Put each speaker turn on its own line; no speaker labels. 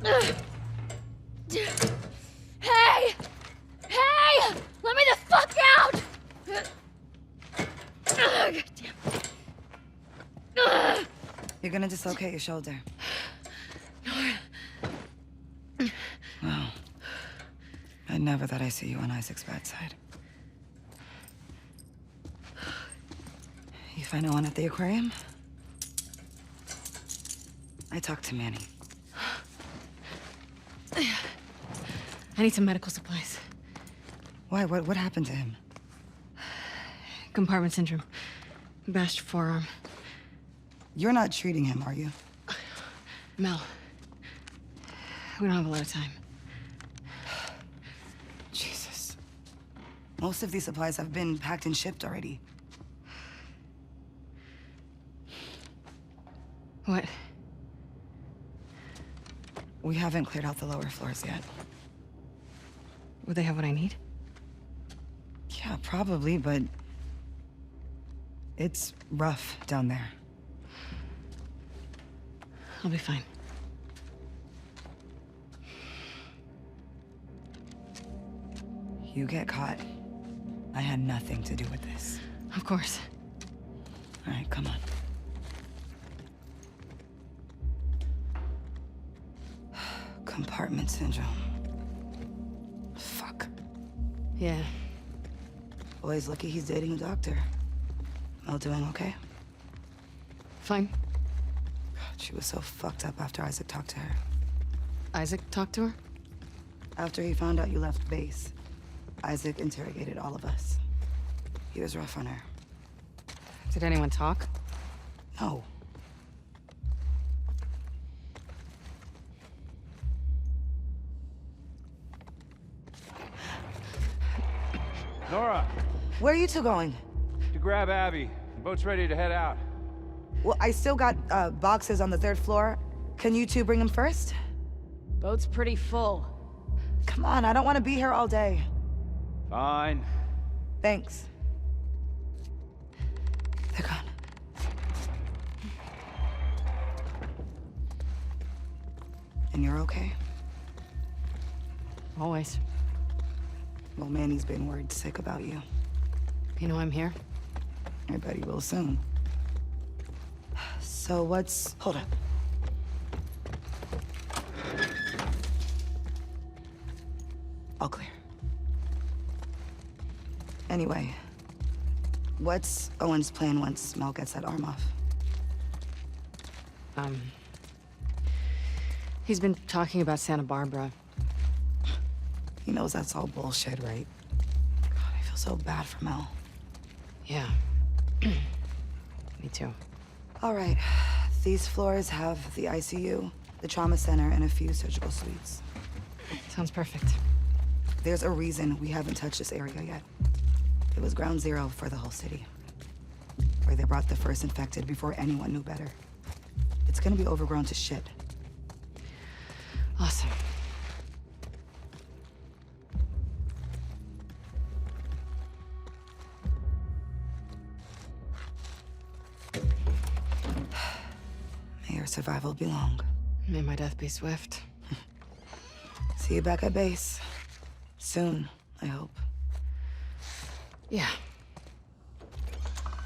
Hey! Hey! Let me the fuck out! God damn.
You're gonna dislocate your shoulder. Well, I never thought I'd see you on Isaac's bad side. You find no one at the aquarium? I talked to Manny.
I need some medical supplies.
Why? What happened to him?
Compartment syndrome. Bashed forearm.
You're not treating him, are you?
Mel. We don't have a lot of time.
Jesus. Most of these supplies have been packed and shipped already.
What?
We haven't cleared out the lower floors yet.
Would they have what I need?
Yeah, probably, but it's rough down there.
I'll be fine.
You get caught. I had nothing to do with this.
Of course.
All right, come on. Compartment syndrome. Fuck.
Yeah.
Boy's lucky he's dating a doctor. Mel doing okay?
Fine.
God, she was so fucked up after Isaac talked to her.
Isaac talked to her?
After he found out you left base, Isaac interrogated all of us. He was rough on her.
Did anyone talk?
No.
Nora,
Where are you two going?
to grab Abby. The boat's ready to head out.
Well, I still got boxes on the 3rd floor. Can you two bring them first?
Boat's pretty full.
Come on, I don't want to be here all day.
Fine.
Thanks. They're gone. And you're okay?
Always.
Well, Manny's been worried sick about you.
You know I'm here?
I bet he will soon. So what's... Hold up. All clear. Anyway, what's Owen's plan once Mel gets that arm off?
He's been talking about Santa Barbara.
He knows that's all bullshit, right? God, I feel so bad for Mel.
Yeah. Me too.
All right, these floors have the ICU, the trauma center, and a few surgical suites.
Sounds perfect.
There's a reason we haven't touched this area yet. It was ground zero for the whole city, where they brought the first infected before anyone knew better. It's gonna be overgrown to shit.
Awesome.
May your survival be long.
May my death be swift.
See you back at base. Soon, I hope.
Yeah.